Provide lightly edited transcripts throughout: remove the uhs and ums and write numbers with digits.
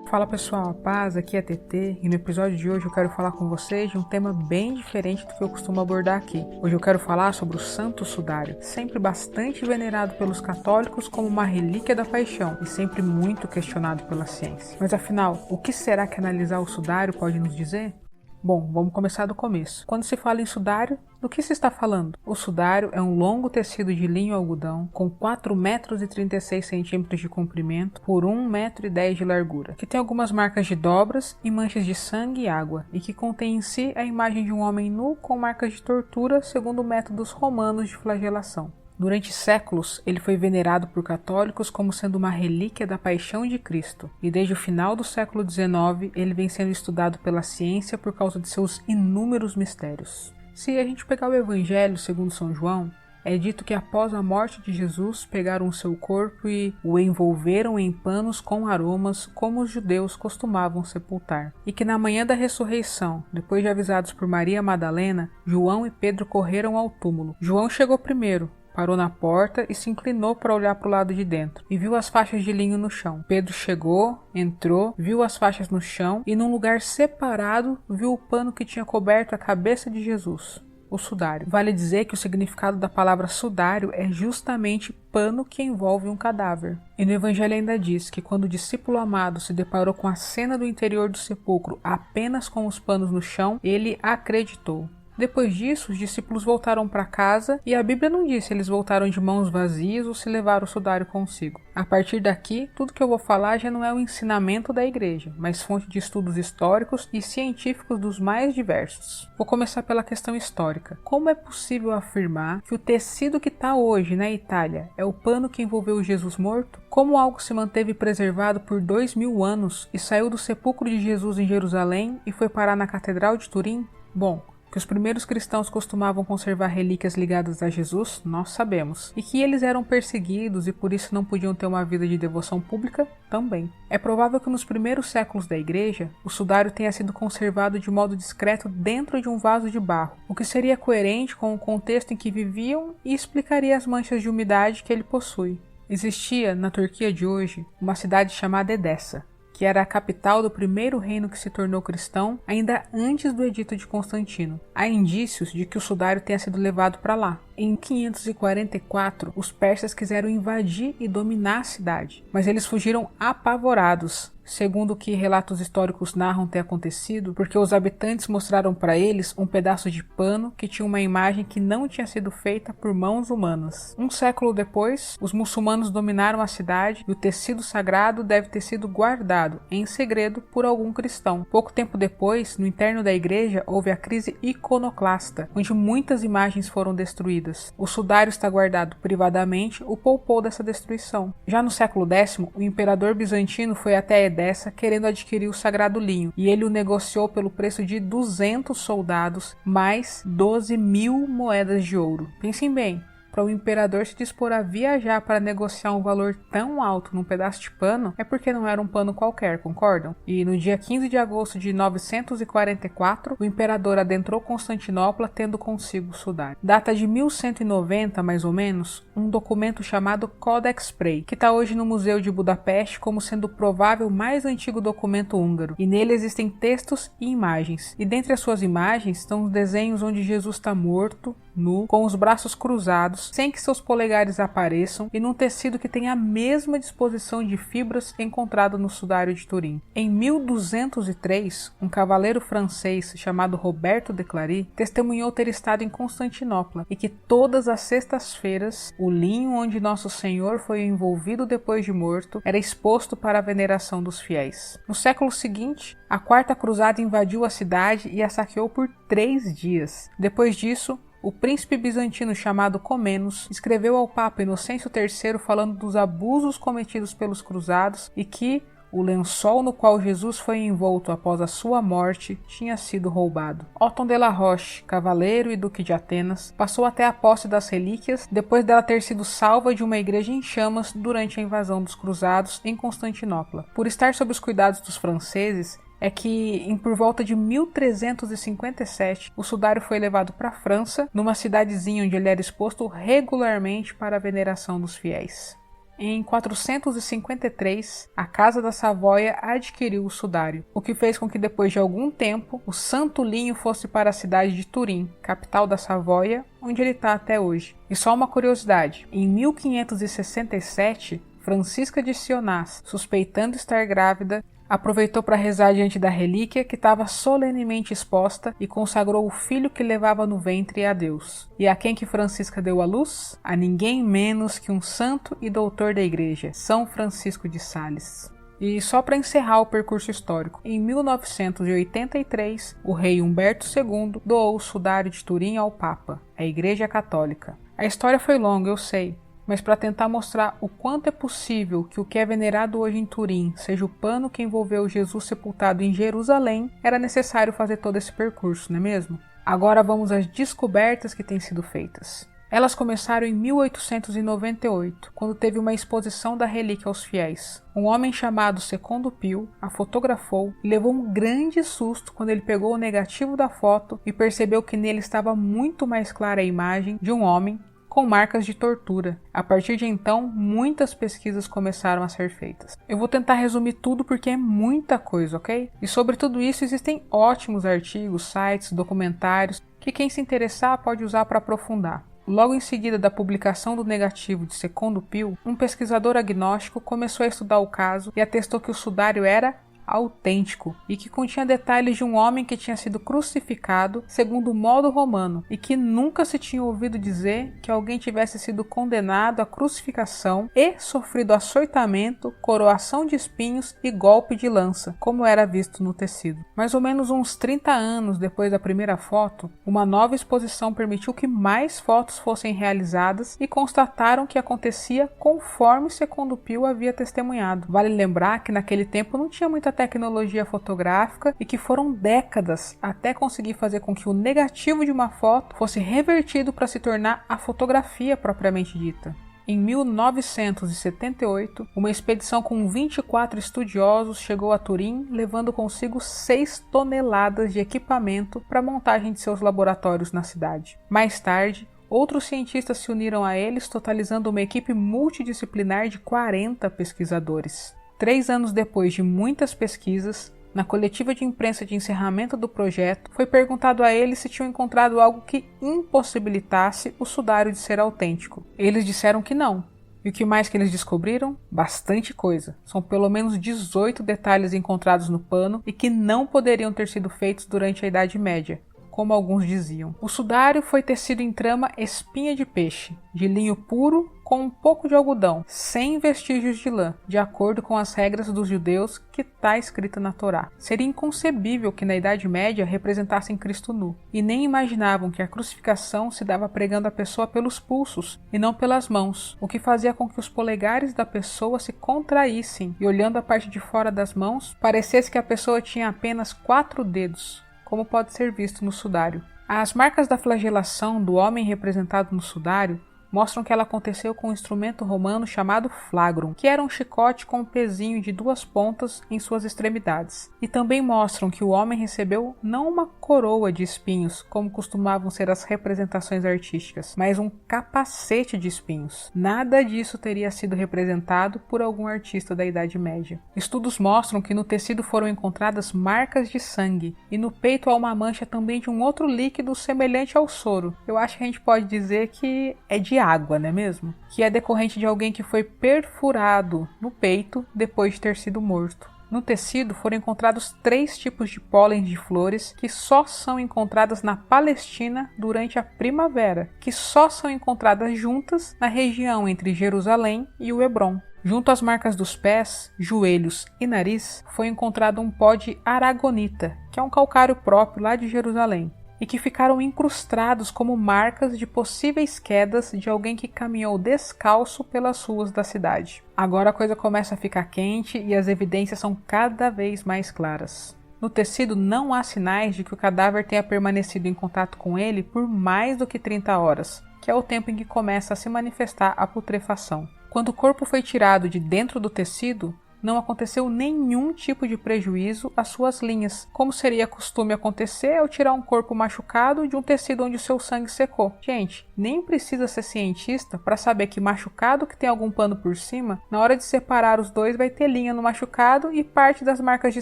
Fala pessoal, a paz, aqui é TT e no episódio de hoje eu quero falar com vocês de um tema bem diferente do que eu costumo abordar aqui. Hoje eu quero falar sobre o Santo Sudário, sempre bastante venerado pelos católicos como uma relíquia da paixão e sempre muito questionado pela ciência. Mas afinal, o que será que analisar o sudário pode nos dizer? Bom, vamos começar do começo. Quando se fala em sudário, do que se está falando? O sudário é um longo tecido de linho algodão com 4,36 m de comprimento por 1,10 m de largura, que tem algumas marcas de dobras e manchas de sangue e água, e que contém em si a imagem de um homem nu com marcas de tortura segundo métodos romanos de flagelação. Durante séculos, ele foi venerado por católicos como sendo uma relíquia da paixão de Cristo, e desde o final do século XIX ele vem sendo estudado pela ciência por causa de seus inúmeros mistérios. Se a gente pegar o Evangelho segundo São João, é dito que após a morte de Jesus pegaram o seu corpo e o envolveram em panos com aromas como os judeus costumavam sepultar, e que na manhã da ressurreição, depois de avisados por Maria Madalena, João e Pedro correram ao túmulo. João chegou primeiro, parou na porta e se inclinou para olhar para o lado de dentro e viu as faixas de linho no chão. Pedro chegou, entrou, viu as faixas no chão e num lugar separado viu o pano que tinha coberto a cabeça de Jesus, o sudário. Vale dizer que o significado da palavra sudário é justamente pano que envolve um cadáver. E no Evangelho ainda diz que quando o discípulo amado se deparou com a cena do interior do sepulcro apenas com os panos no chão, ele acreditou. Depois disso, os discípulos voltaram para casa e a Bíblia não diz se eles voltaram de mãos vazias ou se levaram o sudário consigo. A partir daqui, tudo que eu vou falar já não é o ensinamento da igreja, mas fonte de estudos históricos e científicos dos mais diversos. Vou começar pela questão histórica. Como é possível afirmar que o tecido que está hoje na Itália é o pano que envolveu Jesus morto? Como algo se manteve preservado por 2000 anos e saiu do sepulcro de Jesus em Jerusalém e foi parar na Catedral de Turim? Bom, que os primeiros cristãos costumavam conservar relíquias ligadas a Jesus, nós sabemos. E que eles eram perseguidos e por isso não podiam ter uma vida de devoção pública, também. É provável que nos primeiros séculos da igreja, o sudário tenha sido conservado de modo discreto dentro de um vaso de barro, o que seria coerente com o contexto em que viviam e explicaria as manchas de umidade que ele possui. Existia, na Turquia de hoje, uma cidade chamada Edessa, que era a capital do primeiro reino que se tornou cristão ainda antes do Edito de Constantino. Há indícios de que o sudário tenha sido levado para lá. Em 544, os persas quiseram invadir e dominar a cidade, mas eles fugiram apavorados, segundo o que relatos históricos narram ter acontecido, porque os habitantes mostraram para eles um pedaço de pano que tinha uma imagem que não tinha sido feita por mãos humanas. Um século depois, os muçulmanos dominaram a cidade e o tecido sagrado deve ter sido guardado em segredo por algum cristão. Pouco tempo depois, no interno da igreja, houve a crise iconoclasta, onde muitas imagens foram destruídas. O sudário está guardado privadamente, o poupou dessa destruição. Já no século X, o imperador bizantino foi até Edessa querendo adquirir o sagrado linho, e ele o negociou pelo preço de 200 soldados, mais 12.000 moedas de ouro. Pensem bem, para o imperador se dispor a viajar para negociar um valor tão alto num pedaço de pano, é porque não era um pano qualquer, concordam? E no dia 15 de agosto de 944, o imperador adentrou Constantinopla tendo consigo o sudário. Data de 1190, mais ou menos, um documento chamado Codex Prey, que está hoje no Museu de Budapeste como sendo o provável mais antigo documento húngaro, e nele existem textos e imagens. E dentre as suas imagens estão os desenhos onde Jesus está morto, nu, com os braços cruzados, sem que seus polegares apareçam, e num tecido que tem a mesma disposição de fibras encontrado no sudário de Turim. Em 1203, um cavaleiro francês chamado Roberto de Clary testemunhou ter estado em Constantinopla e que todas as sextas-feiras o linho onde Nosso Senhor foi envolvido depois de morto era exposto para a veneração dos fiéis. No século seguinte, a Quarta Cruzada invadiu a cidade e a saqueou por 3 dias. Depois disso, o príncipe bizantino chamado Comnenos escreveu ao Papa Inocêncio III falando dos abusos cometidos pelos cruzados e que o lençol no qual Jesus foi envolto após a sua morte tinha sido roubado. Otton de la Roche, cavaleiro e duque de Atenas, passou até a posse das relíquias depois dela ter sido salva de uma igreja em chamas durante a invasão dos cruzados em Constantinopla. Por estar sob os cuidados dos franceses, é que por volta de 1357 o sudário foi levado para a França, numa cidadezinha onde ele era exposto regularmente para a veneração dos fiéis. Em 453, a Casa da Savoia adquiriu o sudário, o que fez com que depois de algum tempo o santo linho fosse para a cidade de Turim, capital da Savoia, onde ele está até hoje. E só uma curiosidade, em 1567, Francisca de Sionás, suspeitando estar grávida, aproveitou para rezar diante da relíquia que estava solenemente exposta e consagrou o filho que levava no ventre a Deus. E a quem que Francisca deu à luz? A ninguém menos que um santo e doutor da igreja, São Francisco de Sales. E só para encerrar o percurso histórico, em 1983, o rei Humberto II doou o sudário de Turim ao Papa, a Igreja Católica. A história foi longa, eu sei, mas para tentar mostrar o quanto é possível que o que é venerado hoje em Turim seja o pano que envolveu Jesus sepultado em Jerusalém, era necessário fazer todo esse percurso, não é mesmo? Agora vamos às descobertas que têm sido feitas. Elas começaram em 1898, quando teve uma exposição da relíquia aos fiéis. Um homem chamado Secondo Pio a fotografou e levou um grande susto quando ele pegou o negativo da foto e percebeu que nele estava muito mais clara a imagem de um homem com marcas de tortura. A partir de então, muitas pesquisas começaram a ser feitas. Eu vou tentar resumir tudo porque é muita coisa, ok? E sobre tudo isso existem ótimos artigos, sites, documentários que quem se interessar pode usar para aprofundar. Logo em seguida da publicação do negativo de Secondo Pio, um pesquisador agnóstico começou a estudar o caso e atestou que o sudário era autêntico e que continha detalhes de um homem que tinha sido crucificado segundo o modo romano e que nunca se tinha ouvido dizer que alguém tivesse sido condenado à crucificação e sofrido açoitamento, coroação de espinhos e golpe de lança, como era visto no tecido. Mais ou menos uns 30 anos depois da primeira foto, uma nova exposição permitiu que mais fotos fossem realizadas e constataram que acontecia conforme Secondo Pio havia testemunhado. Vale lembrar que naquele tempo não tinha muita tecnologia fotográfica e que foram décadas até conseguir fazer com que o negativo de uma foto fosse revertido para se tornar a fotografia propriamente dita. Em 1978, uma expedição com 24 estudiosos chegou a Turim, levando consigo 6 toneladas de equipamento para a montagem de seus laboratórios na cidade. Mais tarde, outros cientistas se uniram a eles, totalizando uma equipe multidisciplinar de 40 pesquisadores. 3 anos depois de muitas pesquisas, na coletiva de imprensa de encerramento do projeto, foi perguntado a eles se tinham encontrado algo que impossibilitasse o sudário de ser autêntico. Eles disseram que não. E o que mais que eles descobriram? Bastante coisa. São pelo menos 18 detalhes encontrados no pano e que não poderiam ter sido feitos durante a Idade Média, como alguns diziam. O sudário foi tecido em trama espinha de peixe, de linho puro com um pouco de algodão, sem vestígios de lã, de acordo com as regras dos judeus que está escrita na Torá. Seria inconcebível que na Idade Média representassem Cristo nu, e nem imaginavam que a crucificação se dava pregando a pessoa pelos pulsos e não pelas mãos, o que fazia com que os polegares da pessoa se contraíssem e, olhando a parte de fora das mãos, parecesse que a pessoa tinha apenas 4 dedos, como pode ser visto no sudário. As marcas da flagelação do homem representado no sudário mostram que ela aconteceu com um instrumento romano chamado flagrum, que era um chicote com um pezinho de 2 pontas em suas extremidades. E também mostram que o homem recebeu não uma coroa de espinhos, como costumavam ser as representações artísticas, mas um capacete de espinhos. Nada disso teria sido representado por algum artista da Idade Média. Estudos mostram que no tecido foram encontradas marcas de sangue, e no peito há uma mancha também de um outro líquido semelhante ao soro. Eu acho que a gente pode dizer que é de água, não é mesmo? Que é decorrente de alguém que foi perfurado no peito depois de ter sido morto. No tecido foram encontrados 3 tipos de pólen de flores que só são encontradas na Palestina durante a primavera, que só são encontradas juntas na região entre Jerusalém e o Hebrom. Junto às marcas dos pés, joelhos e nariz, foi encontrado um pó de aragonita, que é um calcário próprio lá de Jerusalém, e que ficaram incrustados como marcas de possíveis quedas de alguém que caminhou descalço pelas ruas da cidade. Agora a coisa começa a ficar quente e as evidências são cada vez mais claras. No tecido não há sinais de que o cadáver tenha permanecido em contato com ele por mais do que 30 horas, que é o tempo em que começa a se manifestar a putrefação. Quando o corpo foi tirado de dentro do tecido, não aconteceu nenhum tipo de prejuízo às suas linhas, como seria costume acontecer ao tirar um corpo machucado de um tecido onde o seu sangue secou. Gente, nem precisa ser cientista para saber que machucado que tem algum pano por cima, na hora de separar os dois vai ter linha no machucado e parte das marcas de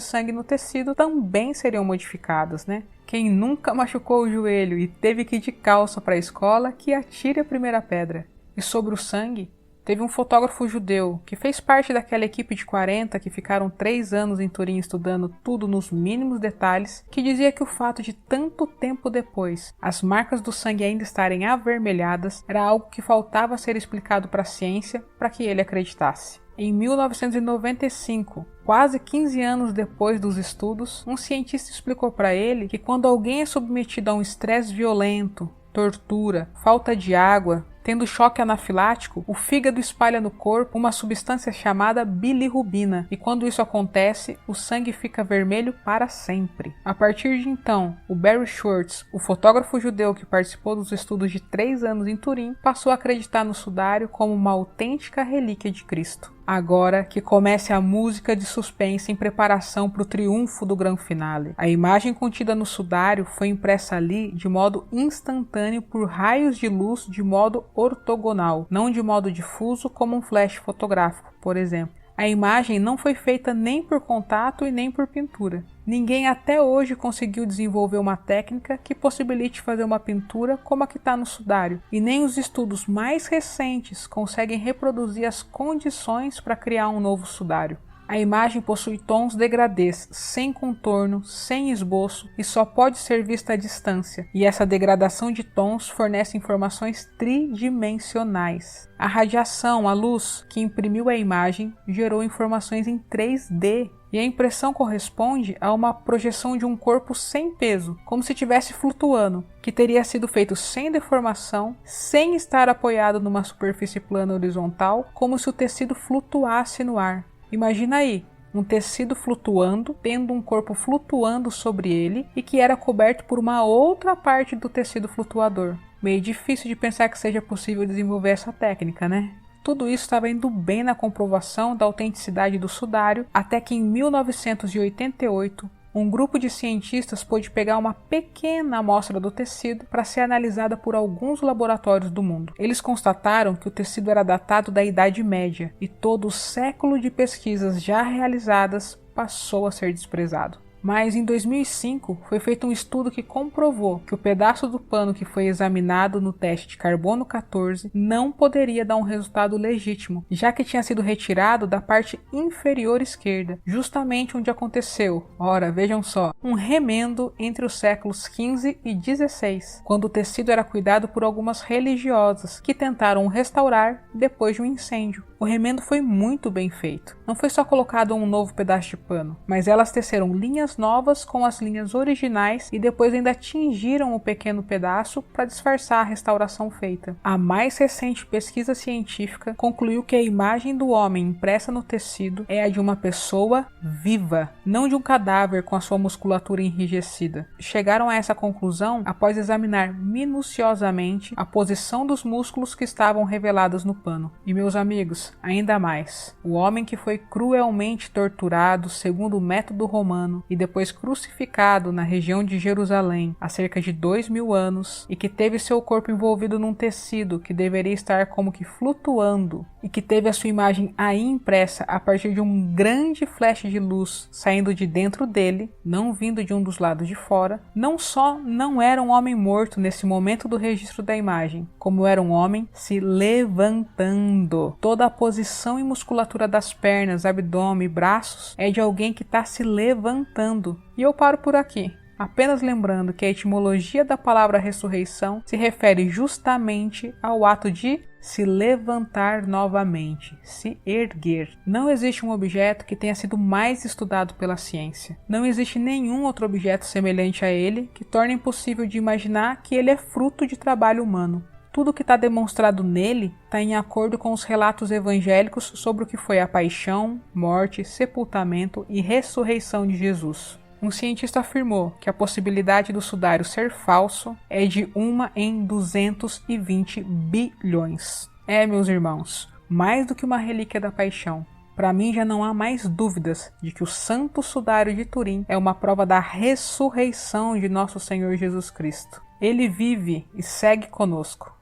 sangue no tecido também seriam modificadas, né? Quem nunca machucou o joelho e teve que ir de calça para a escola, que atire a primeira pedra. E sobre o sangue, teve um fotógrafo judeu que fez parte daquela equipe de 40 que ficaram 3 anos em Turim estudando tudo nos mínimos detalhes, que dizia que o fato de tanto tempo depois as marcas do sangue ainda estarem avermelhadas era algo que faltava ser explicado para a ciência para que ele acreditasse. Em 1995, quase 15 anos depois dos estudos, um cientista explicou para ele que quando alguém é submetido a um estresse violento, tortura, falta de água, tendo choque anafilático, o fígado espalha no corpo uma substância chamada bilirrubina, e quando isso acontece, o sangue fica vermelho para sempre. A partir de então, o Barry Schwartz, o fotógrafo judeu que participou dos estudos de 3 anos em Turim, passou a acreditar no sudário como uma autêntica relíquia de Cristo. Agora que comece a música de suspense em preparação para o triunfo do grande finale. A imagem contida no sudário foi impressa ali de modo instantâneo por raios de luz de modo ortogonal, não de modo difuso como um flash fotográfico, por exemplo. A imagem não foi feita nem por contato e nem por pintura. Ninguém até hoje conseguiu desenvolver uma técnica que possibilite fazer uma pintura como a que está no sudário, e nem os estudos mais recentes conseguem reproduzir as condições para criar um novo sudário. A imagem possui tons degradês, sem contorno, sem esboço e só pode ser vista à distância, e essa degradação de tons fornece informações tridimensionais. A radiação, a luz, que imprimiu a imagem, gerou informações em 3D, e a impressão corresponde a uma projeção de um corpo sem peso, como se estivesse flutuando, que teria sido feito sem deformação, sem estar apoiado numa superfície plana horizontal, como se o tecido flutuasse no ar. Imagina aí, um tecido flutuando, tendo um corpo flutuando sobre ele e que era coberto por uma outra parte do tecido flutuador. Meio difícil de pensar que seja possível desenvolver essa técnica, né? Tudo isso estava indo bem na comprovação da autenticidade do sudário, até que em 1988, um grupo de cientistas pôde pegar uma pequena amostra do tecido para ser analisada por alguns laboratórios do mundo. Eles constataram que o tecido era datado da Idade Média e todo o século de pesquisas já realizadas passou a ser desprezado. Mas em 2005 foi feito um estudo que comprovou que o pedaço do pano que foi examinado no teste de carbono 14 não poderia dar um resultado legítimo, já que tinha sido retirado da parte inferior esquerda, justamente onde aconteceu, ora, vejam só, um remendo entre os séculos 15 e 16, quando o tecido era cuidado por algumas religiosas que tentaram restaurar depois de um incêndio. O remendo foi muito bem feito. Não foi só colocado um novo pedaço de pano, mas elas teceram linhas novas com as linhas originais e depois ainda tingiram o pequeno pedaço para disfarçar a restauração feita. A mais recente pesquisa científica concluiu que a imagem do homem impressa no tecido é a de uma pessoa viva, não de um cadáver com a sua musculatura enrijecida. Chegaram a essa conclusão após examinar minuciosamente a posição dos músculos que estavam revelados no pano. E meus amigos, ainda mais, o homem que foi cruelmente torturado segundo o método romano e depois crucificado na região de Jerusalém há cerca de 2000 anos e que teve seu corpo envolvido num tecido que deveria estar como que flutuando e que teve a sua imagem aí impressa a partir de um grande flash de luz saindo de dentro dele, não vindo de um dos lados de fora, não só não era um homem morto nesse momento do registro da imagem, como era um homem se levantando. Toda a posição e musculatura das pernas, abdômen e braços é de alguém que está se levantando. E eu paro por aqui, apenas lembrando que a etimologia da palavra ressurreição se refere justamente ao ato de se levantar novamente, se erguer. Não existe um objeto que tenha sido mais estudado pela ciência. Não existe nenhum outro objeto semelhante a ele que torne impossível de imaginar que ele é fruto de trabalho humano. Tudo que está demonstrado nele está em acordo com os relatos evangélicos sobre o que foi a paixão, morte, sepultamento e ressurreição de Jesus. Um cientista afirmou que a possibilidade do sudário ser falso é de 1 em 220 bilhões. Meus irmãos, mais do que uma relíquia da paixão. Para mim já não há mais dúvidas de que o Santo Sudário de Turim é uma prova da ressurreição de nosso Senhor Jesus Cristo. Ele vive e segue conosco.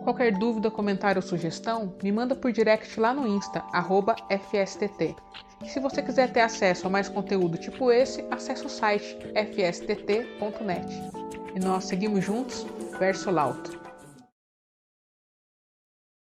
Qualquer dúvida, comentário ou sugestão, me manda por direct lá no Insta, @FSTT. E se você quiser ter acesso a mais conteúdo tipo esse, acesse o site fstt.net. E nós seguimos juntos, verso lauto.